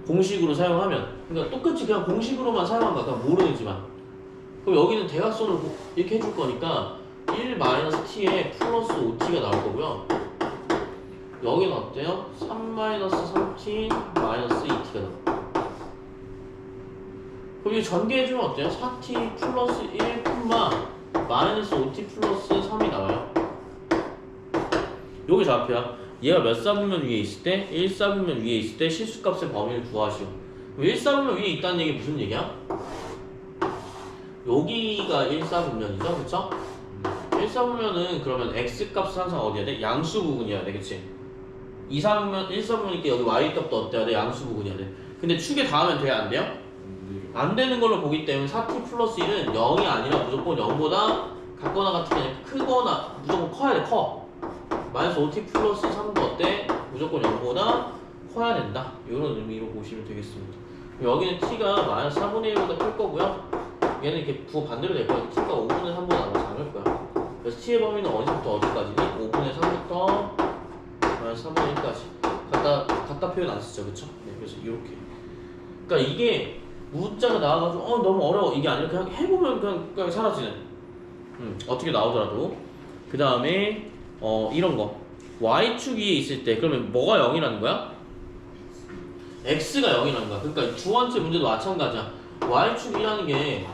공식으로 사용하면. 그러니까 똑같이 그냥 공식으로만 사용한 거야. 그냥 모르지만. 그럼 여기는 대각선을 이렇게 해줄 거니까 1-t에 플러스 5t가 나올 거고요. 여기는 어때요? 3-3t 마이너스 2t가 나와요. 그럼 이거 전개해주면 어때요? 4t 플러스 1, 마이너스 5t 플러스 3이 나와요. 요게 좌표야. 얘가 몇 사분면 위에 있을 때? 1사분면 위에 있을 때 실수값의 범위를 구하시오. 1사분면 위에 있다는 얘기 무슨 얘기야? 여기가 1사분면이죠, 그쵸? 1사분면은 그러면 x값은 항상 어디야 돼? 양수 부분이어야 돼, 그치? 2사분면, 1사분면이니까 여기 y값도 어때야 돼? 양수 부분이어야 돼. 근데 축에 닿으면 돼야 안 돼요? 안 되는 걸로 보기 때문에 4t 플러스 1은 0이 아니라 무조건 0보다 같거나 같은 게 아니라 크거나 무조건 커야 돼, 커. 마이너스 5t 플러스 3도 어때? 무조건 0보다 커야 된다. 이런 의미로 보시면 되겠습니다. 여기는 t가 마이너스 4분의 1보다 클 거고요. 얘는 이렇게 부호 반대로 될 거야. t가 5분의 3보다 아마 작을 거야. 그래서 t의 범위는 어디서부터 어디까지니? 5분의 3부터 마이너스 3분의 1까지. 갖다 표현 안 쓰죠, 그쵸? 네, 그래서 이렇게. 그러니까 이게 문자가 나와가지고 너무 어려워 이게 아니라 그냥 해보면 그냥 사라지는 어떻게 나오더라도. 그 다음에 이런 거 y축 위에 있을 때 그러면 뭐가 0이라는 거야? x가 0이라는 거야. 그러니까 두 번째 문제도 마찬가지야. y축이라는 게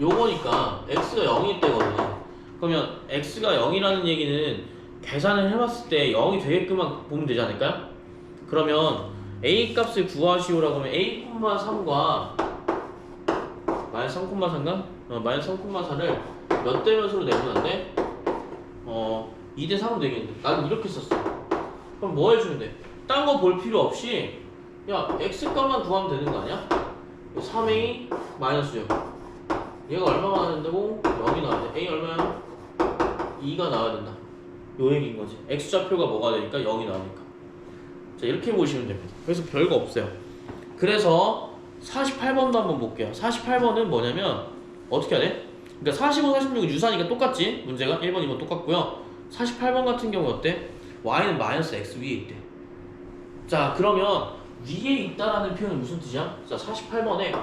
요거니까 x가 0일 때거든. 그러면 x가 0이라는 얘기는 계산을 해봤을 때 0이 되게끔만 보면 되지 않을까요? 그러면 a 값을 구하시오라고 하면 a,3과 마이너스 3,4인가? 마이너스 3,4를 몇 대 몇으로 내분한데? 2대 3으로 되겠는데 나는 이렇게 썼어. 그럼 뭐 해주면 돼? 딴 거 볼 필요 없이 야 x 값만 구하면 되는 거 아니야? 3a 마이너스 6 얘가 얼마가 나야 된다고? 0이 나와야 돼. a 얼마야? 2가 나와야 된다. 요 얘기인 거지. x좌표가 뭐가 되니까 0이 나오니까. 자, 이렇게 보시면 됩니다. 그래서 별거 없어요. 그래서 48번도 한번 볼게요. 48번은 뭐냐면 어떻게 해야 돼? 그러니까 45, 46은 유사니까 똑같지? 문제가 1번, 2번 똑같고요. 48번 같은 경우 어때? y는 마이너스 x 위에 있대. 자, 그러면 위에 있다라는 표현은 무슨 뜻이야? 자, 48번에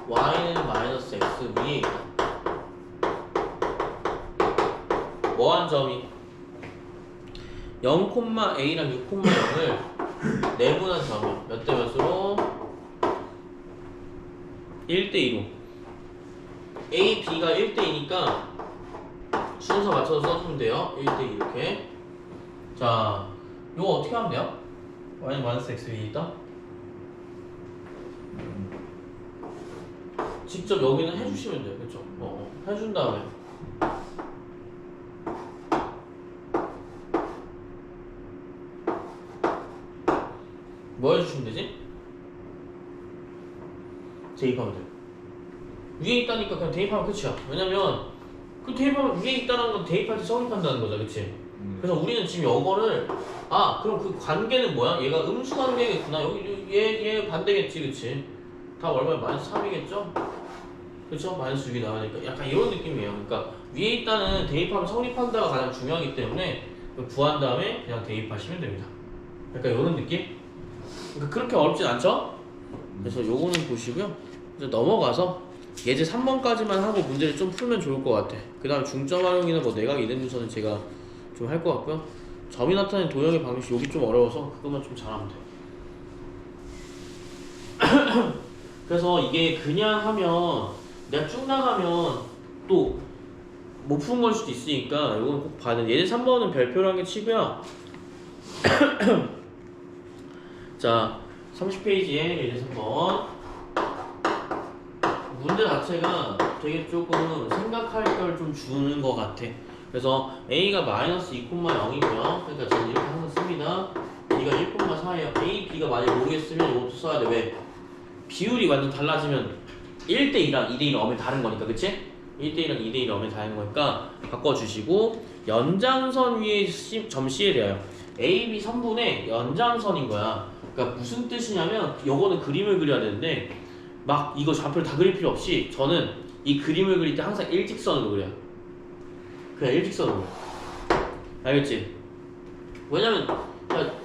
y는 마이너스 x 위에 있다. 뭐한 점이? 0,a랑 6,0을 내분한 점을 몇 대 몇으로? 1대 2로. a, b가 1대 2니까 순서 맞춰서 써주면 돼요. 1대 2 이렇게. 자, 이거 어떻게 하면 돼요? y는 마이너스 x 위에 있다? 직접 여기는 해주시면 돼요. 그쵸? 해준 다음에 뭐 해주시면 되지? 대입하면 돼요. 위에 있다니까 그냥 대입하면 끝이야. 왜냐면 그 대입하면 위에 있다는 건 대입할 때 성립한다는 거죠, 그치? 그래서 우리는 지금 이거를 그럼 그 관계는 뭐야? 얘가 음수 관계겠구나. 여기 얘 반대겠지, 그치? 다 얼마에 마이너스 3이겠죠? 그렇죠? 마이너스 6이 나오니까 약간 이런 느낌이에요. 그러니까 위에 있다는 대입하면 성립한다가 가장 중요하기 때문에 구한 다음에 그냥 대입하시면 됩니다. 약간 이런 느낌? 그러니까 그렇게 어렵진 않죠? 그래서 요거는 보시고요. 이제 넘어가서 예제 3번까지만 하고 문제를 좀 풀면 좋을 것 같아. 그 다음 중점 활용이나 뭐 내각 이등분선은 제가 좀 할 것 같고요. 점이 나타낸 도형의 방식 여기 좀 어려워서 그것만 좀 잘하면 돼요. 그래서 이게 그냥 하면 내가 쭉 나가면 또 못 푸는 걸 수도 있으니까 이건 꼭 봐야 돼. 예제 3번은 별표로 한 개 치고요. 자 30페이지에 예제 3번 문제 자체가 되게 조금 생각할 걸 좀 주는 것 같아. 그래서 A가 마이너스 2,0이고요. 그러니까 저는 이렇게 항상 씁니다. B가 1,4예요. A, B가 만약 모르겠으면 이것도 써야 돼. 왜? 비율이 완전 달라지면 1대2랑 2대1 엄연히 다른 거니까, 그치? 1대1랑 2대1 엄연히 다른 거니까 바꿔주시고 연장선 위에 점 C에 대하여 A, B 선분의 연장선인 거야. 그러니까 무슨 뜻이냐면 요거는 그림을 그려야 되는데 막 이거 좌표를 다 그릴 필요 없이 저는 이 그림을 그릴 때 항상 일직선으로 그려요. 그냥 일직선으로. 알겠지? 왜냐면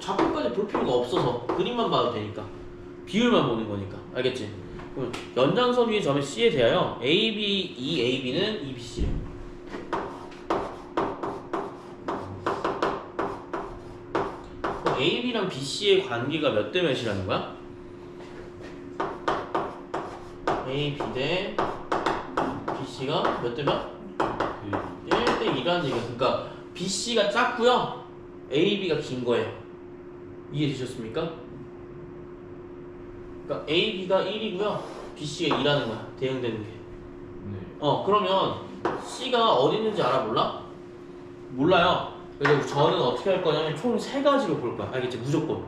좌표까지 볼 필요가 없어서 그림만 봐도 되니까 비율만 보는 거니까. 알겠지? 그럼 연장선 위의 점의 C에 대하여 AB, 이 AB는 이 BC래요. 그럼 AB랑 BC의 관계가 몇 대 몇이라는 거야? A, B 대 BC가 몇 대 몇? 1대 2라는 얘기야. 그러니까 BC가 작고요 AB가 긴 거예요. 이해되셨습니까? 그러니까 AB가 1이고요 BC가 2라는 거야. 대응되는 게. 그러면 C가 어디 있는지 알아? 몰라? 몰라요. 그래서 저는 어떻게 할 거냐면 총 3가지로 볼 거야. 알겠지? 무조건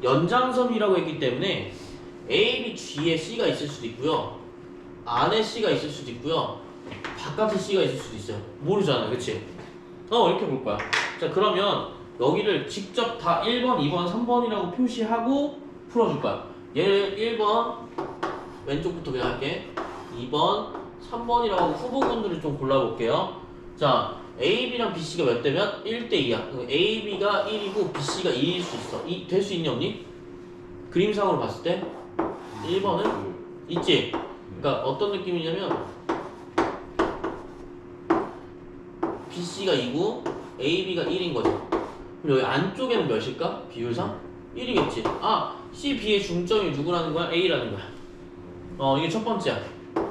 연장선이라고 했기 때문에 A, B 뒤에 C가 있을 수도 있고요 안에 C가 있을 수도 있고요 바깥에 C가 있을 수도 있어요. 모르잖아, 그치? 이렇게 볼 거야. 자, 그러면 여기를 직접 다 1번, 2번, 3번이라고 표시하고 풀어줄 거야. 얘를 1번 왼쪽부터 그냥 할게. 2번, 3번이라고 하고 후보군들을 좀 골라볼게요. 자, AB랑 BC가 몇 대 몇? 1대 2야. AB가 1이고 BC가 2일 수 있어. 될 수 있니 없니? 그림상으로 봤을 때 1번은 있지? 그러니까 어떤 느낌이냐면 BC가 2고 AB가 1인 거죠. 그럼 여기 안쪽에는 몇일까? 비율상? 1이겠지. C, B의 중점이 누구라는 거야? A라는 거야. 이게 첫 번째야.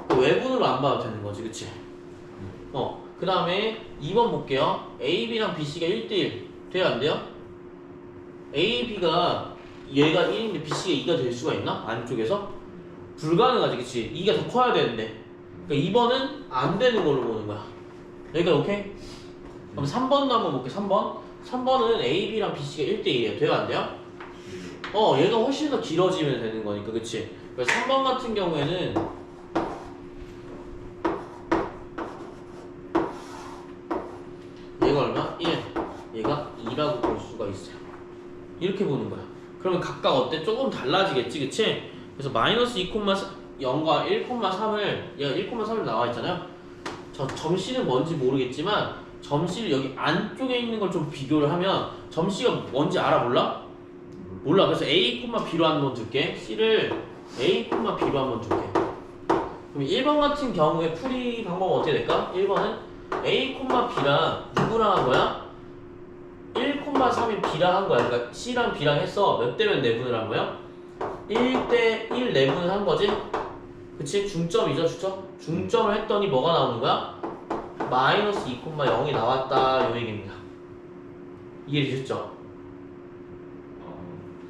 외분으로 안 봐도 되는 거지, 그치? 그 다음에 2번 볼게요. AB랑 BC가 1대1 돼요, 안 돼요? AB가 얘가 1인데 BC가 2가 될 수가 있나? 안쪽에서? 불가능하지, 그치? 2가 더 커야 되는데. 그러니까 2번은 안 되는 걸로 보는 거야. 여기까지 오케이? 그럼 3번도 한번 볼게. 3번. 3번은 AB랑 BC가 1대1이에요. 돼요, 안 돼요? 얘가 훨씬 더 길어지면 되는 거니까, 그치? 그래서 3번 같은 경우에는 얘가 얼마? 1. 얘가 2라고 볼 수가 있어요. 이렇게 보는 거야. 그러면 각각 어때? 조금 달라지겠지, 그치? 그래서 마이너스 2,0과 1,3을 얘가 1,3을 나와 있잖아요. 점 C는 뭔지 모르겠지만 점 C를 여기 안쪽에 있는 걸 좀 비교를 하면 점 C가 뭔지 알아? 몰라? 몰라. 그래서 A, B로 한번 둘게. C를 A, B로 한번 둘게. 그럼 1번 같은 경우에 풀이 방법은 어떻게 될까? 1번은 A, B랑 누구랑 한 거야? 1,3이 B랑 한 거야. 그러니까 C랑 B랑 했어. 몇 대면 내분을 한 거야? 1대1 내분을 한 거지? 그치? 중점이죠, 중점을 했더니 뭐가 나오는 거야? 마이너스 2,0이 나왔다, 요 얘기입니다. 이해되셨죠?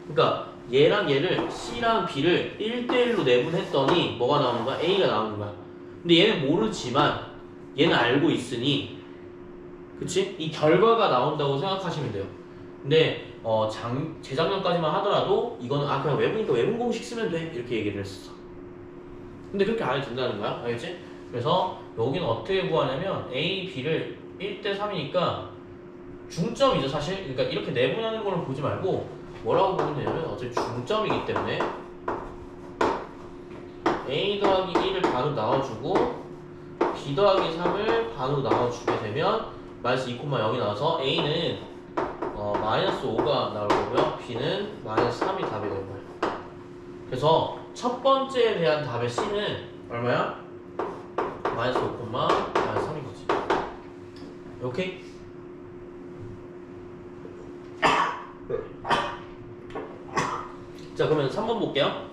그러니까 얘랑 얘를 C랑 B를 1대1로 내분했더니 뭐가 나오는 거야? A가 나오는 거야. 근데 얘는 모르지만 얘는 알고 있으니, 그치? 이 결과가 나온다고 생각하시면 돼요. 근데 재작년까지만 하더라도 이거는 그냥 외부니까 외분 공식 쓰면 돼, 이렇게 얘기를 했었어. 근데 그렇게 안 해도 된다는 거야, 알겠지? 그래서 여기는 어떻게 구하냐면 A, B를 1대 3이니까 중점이죠, 사실. 그러니까 이렇게 내분하는 걸 보지 말고 뭐라고 보면 되냐면 어차피 중점이기 때문에 a 더하기 1을 반으로 나눠주고 b 더하기 3을 반으로 나눠주게 되면 마이너스 2,0이 나와서 a는 마이너스 5가 나올 거고요. b는 마이너스 3이 답이 되는 거예요. 그래서 첫 번째에 대한 답의 c는 얼마야? 마이너스 5, 마이너스 3인 거지. 오케이? 자, 그러면 3번 볼게요.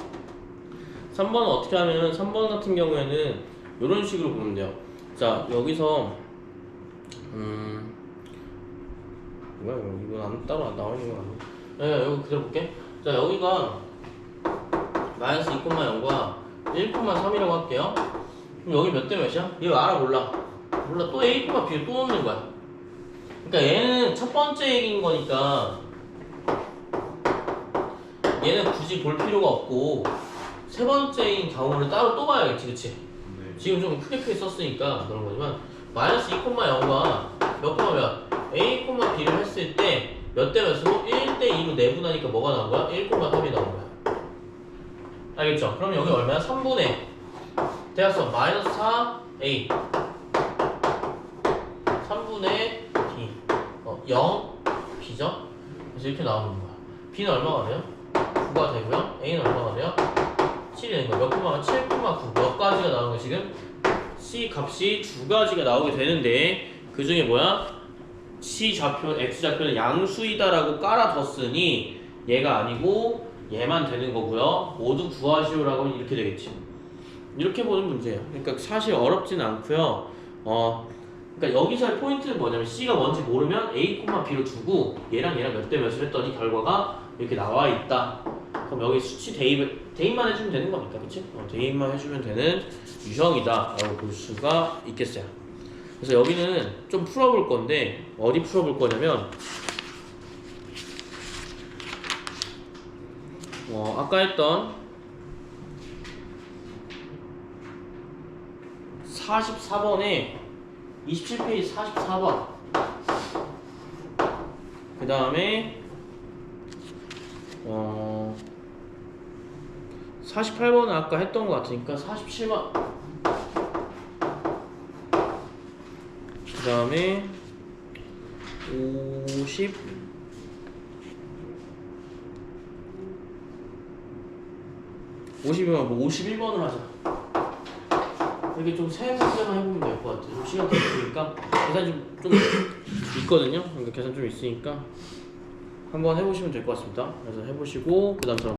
3번은 어떻게 하면 3번 같은 경우에는 이런 식으로 보면 돼요. 자, 여기서 뭐야 이거 따로 안 나와 있는 거 아니야? 네, 여기 그대로 볼게. 자, 여기가 마이너스 2,0과 1,3이라고 할게요. 그럼 여기 몇 대 몇이야? 이거 알아 몰라? 몰라. 또 a, b를 또 넣는 거야. 그러니까 얘는 첫 번째 얘기인 거니까 얘는 굳이 볼 필요가 없고 세 번째인 경우를 따로 또 봐야겠지, 그치? 네. 지금 좀 크게 썼으니까 그런 거지만 마이너스 2,0과 몇 콤마 몇? a, b를 했을 때 몇 대 몇으로? 1대 2로 내분하니까 뭐가 나온 거야? 1,3이 나온 거야. 알겠죠? 그럼 여기 얼마야? 3분의 대합성 마이너스 4a 3분의 b 0 b죠? 그래서 이렇게 나오는 거야. b는 얼마가 돼요? 9가 되고요. a는 얼마가 돼요? 7이 되는 거야. 몇 콤마가 7,9 몇 가지가 나오는 거야 지금? c 값이 두 가지가 나오게 되는데 그 중에 뭐야? c 좌표, x 좌표는 양수이다라고 깔아뒀으니 얘가 아니고 얘만 되는 거고요. 모두 구하시오라고 하면 이렇게 되겠지. 이렇게 보는 문제예요. 그러니까 사실 어렵진 않고요. 그러니까 여기서의 포인트는 뭐냐면 c가 뭔지 모르면 a, b로 두고 얘랑 몇 대 몇을 했더니 결과가 이렇게 나와 있다. 그럼 여기 수치 대입만 해주면 되는 거니까, 그치? 대입만 해주면 되는 유형이다 라고 볼 수가 있겠어요. 그래서 여기는 좀 풀어볼 건데 어디 풀어볼 거냐면 아까 했던 44번에 27페이지 44번 그 다음에 48번은 아까 했던 것 같으니까 47번 그 다음에 50이면 뭐 51번을 하자. 이렇게 좀 세 문제만 해보면 될 것 같아. 좀 시간 더 있으니까 계산 좀 있거든요. 그러니까 계산 좀 있으니까 한번 해보시면 될 것 같습니다. 그래서 해보시고 그 다음